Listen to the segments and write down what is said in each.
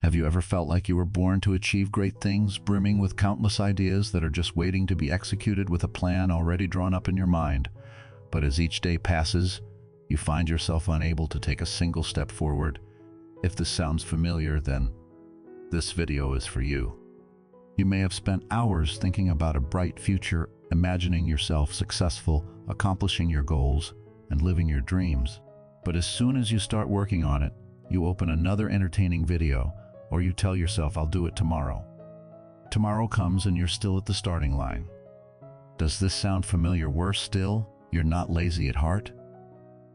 Have you ever felt like you were born to achieve great things, brimming with countless ideas that are just waiting to be executed with a plan already drawn up in your mind? But as each day passes, you find yourself unable to take a single step forward. If this sounds familiar, then this video is for you. You may have spent hours thinking about a bright future, imagining yourself successful, accomplishing your goals, and living your dreams. But as soon as you start working on it, you open another entertaining video, or you tell yourself, I'll do it tomorrow. Tomorrow comes and you're still at the starting line. Does this sound familiar? Worse still, you're not lazy at heart.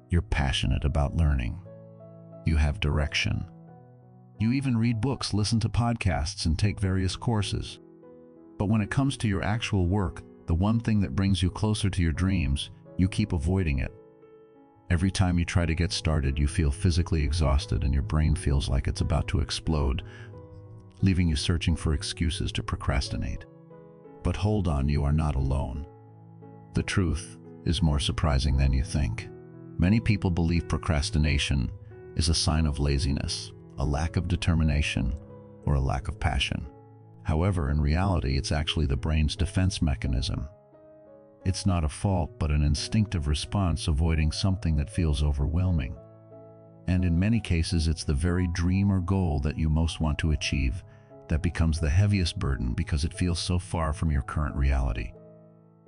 You're passionate about learning. You have direction. You even read books, listen to podcasts, and take various courses. But when it comes to your actual work, the one thing that brings you closer to your dreams, you keep avoiding it. Every time you try to get started, you feel physically exhausted and your brain feels like it's about to explode, leaving you searching for excuses to procrastinate. But hold on, you are not alone. The truth is more surprising than you think. Many people believe procrastination is a sign of laziness, a lack of determination, or a lack of passion. However, in reality, it's actually the brain's defense mechanism. It's not a fault, but an instinctive response avoiding something that feels overwhelming. And in many cases, it's the very dream or goal that you most want to achieve that becomes the heaviest burden because it feels so far from your current reality.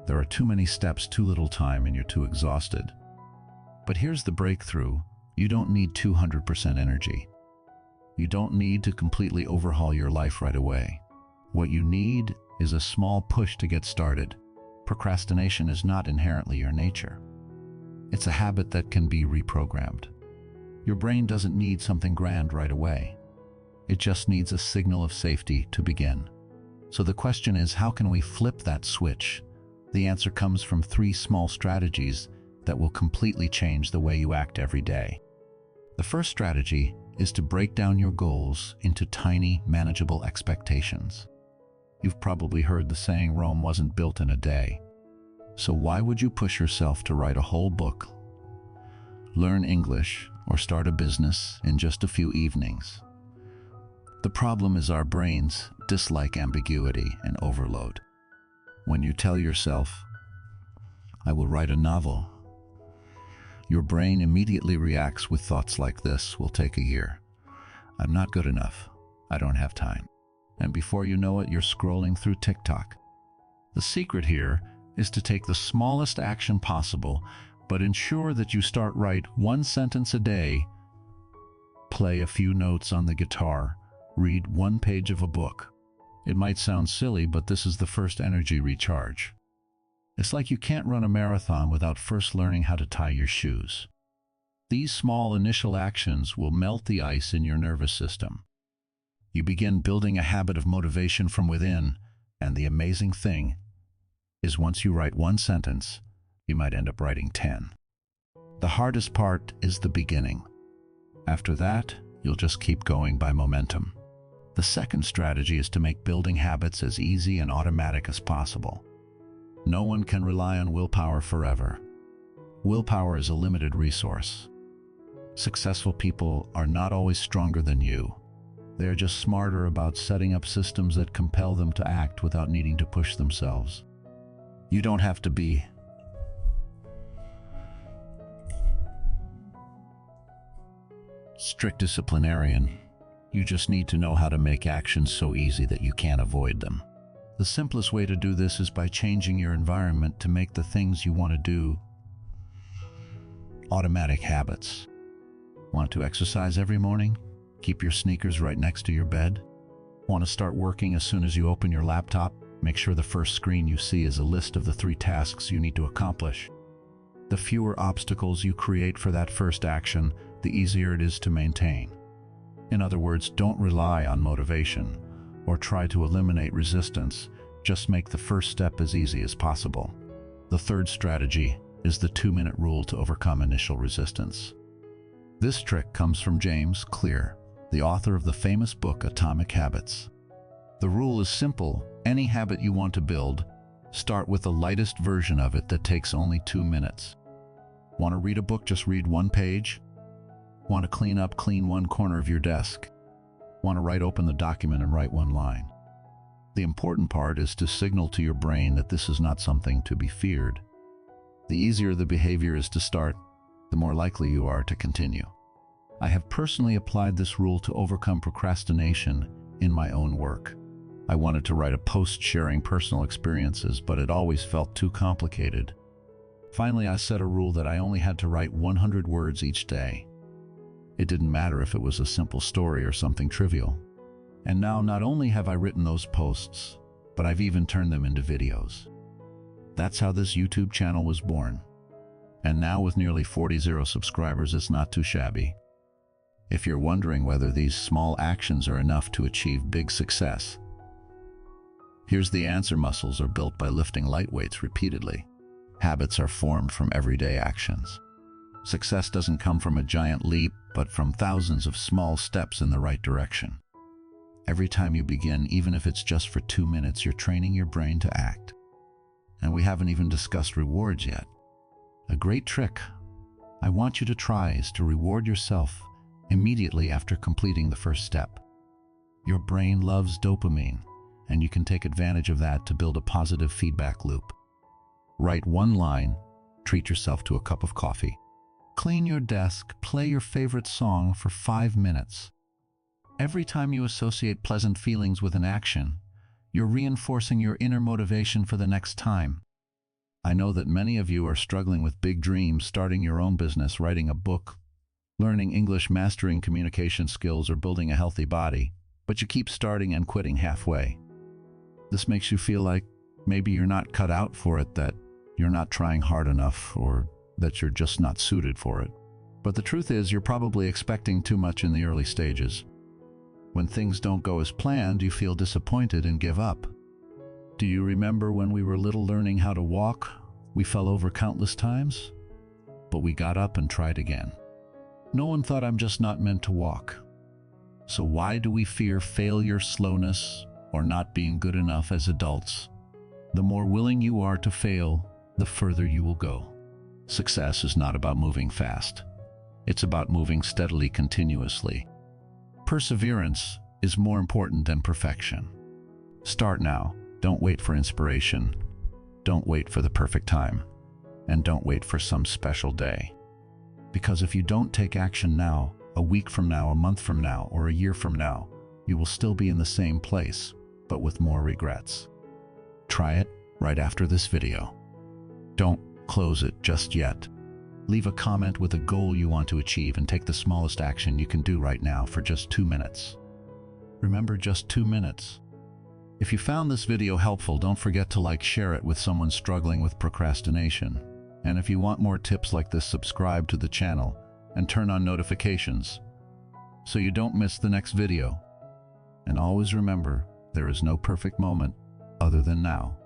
There are too many steps, too little time, and you're too exhausted. But here's the breakthrough. You don't need 200% energy. You don't need to completely overhaul your life right away. What you need is a small push to get started. Procrastination is not inherently your nature. It's a habit that can be reprogrammed. Your brain doesn't need something grand right away. It just needs a signal of safety to begin. So the question is, how can we flip that switch? The answer comes from 3 small strategies that will completely change the way you act every day. The first strategy is to break down your goals into tiny, manageable expectations. You've probably heard the saying, Rome wasn't built in a day. So why would you push yourself to write a whole book, learn English, or start a business in just a few evenings? The problem is our brains dislike ambiguity and overload. When you tell yourself, I will write a novel, your brain immediately reacts with thoughts like this: will take a year. I'm not good enough. I don't have time. And before you know it, you're scrolling through TikTok. The secret here is to take the smallest action possible, but ensure that you start right. 1 sentence a day, play a few notes on the guitar, read 1 page of a book. It might sound silly, but this is the first energy recharge. It's like you can't run a marathon without first learning how to tie your shoes. These small initial actions will melt the ice in your nervous system. You begin building a habit of motivation from within, and the amazing thing is once you write 1 sentence, you might end up writing 10. The hardest part is the beginning. After that, you'll just keep going by momentum. The second strategy is to make building habits as easy and automatic as possible. No one can rely on willpower forever. Willpower is a limited resource. Successful people are not always stronger than you. They're just smarter about setting up systems that compel them to act without needing to push themselves. You don't have to be strict disciplinarian. You just need to know how to make actions so easy that you can't avoid them. The simplest way to do this is by changing your environment to make the things you want to do automatic habits. Want to exercise every morning? Keep your sneakers right next to your bed. Want to start working as soon as you open your laptop? Make sure the first screen you see is a list of the 3 tasks you need to accomplish. The fewer obstacles you create for that first action, the easier it is to maintain. In other words, don't rely on motivation or try to eliminate resistance. Just make the first step as easy as possible. The third strategy is the 2-minute rule to overcome initial resistance. This trick comes from James Clear, the author of the famous book Atomic Habits. The rule is simple. Any habit you want to build, start with the lightest version of it that takes only 2 minutes. Want to read a book? Just read 1 page. Want to clean 1 corner of your desk? Want to write open the document and write one line. The important part is to signal to your brain that this is not something to be feared. The easier the behavior is to start, the more likely you are to continue. I have personally applied this rule to overcome procrastination in my own work. I wanted to write a post sharing personal experiences, but it always felt too complicated. Finally, I set a rule that I only had to write 100 words each day. It didn't matter if it was a simple story or something trivial. And now not only have I written those posts, but I've even turned them into videos. That's how this YouTube channel was born. And now with nearly 40 subscribers, it's not too shabby. If you're wondering whether these small actions are enough to achieve big success, here's the answer. Muscles are built by lifting light weights repeatedly. Habits are formed from everyday actions. Success doesn't come from a giant leap, but from thousands of small steps in the right direction. Every time you begin, even if it's just for 2 minutes, you're training your brain to act. And we haven't even discussed rewards yet. A great trick I want you to try is to reward yourself immediately after completing the first step. Your brain loves dopamine, and you can take advantage of that to build a positive feedback loop. Write one line, treat yourself to a cup of coffee, clean your desk, play your favorite song for 5 minutes. Every time you associate pleasant feelings with an action, you're reinforcing your inner motivation for the next time. I know that many of you are struggling with big dreams, starting your own business, writing a book, learning English, mastering communication skills, or building a healthy body, but you keep starting and quitting halfway. This makes you feel like maybe you're not cut out for it, that you're not trying hard enough, or that you're just not suited for it. But the truth is, you're probably expecting too much in the early stages. When things don't go as planned, you feel disappointed and give up. Do you remember when we were little learning how to walk? We fell over countless times, but we got up and tried again. No one thought I'm just not meant to walk. So why do we fear failure, slowness, or not being good enough as adults? The more willing you are to fail, the further you will go. Success is not about moving fast. It's about moving steadily, continuously. Perseverance is more important than perfection. Start now. Don't wait for inspiration. Don't wait for the perfect time. And don't wait for some special day. Because if you don't take action now, a week from now, a month from now, or a year from now, you will still be in the same place, but with more regrets. Try it right after this video. Don't close it just yet. Leave a comment with a goal you want to achieve and take the smallest action you can do right now for just 2 minutes. Remember, just 2 minutes. If you found this video helpful, don't forget to share it with someone struggling with procrastination. And if you want more tips like this, subscribe to the channel and turn on notifications so you don't miss the next video. And always remember, there is no perfect moment other than now.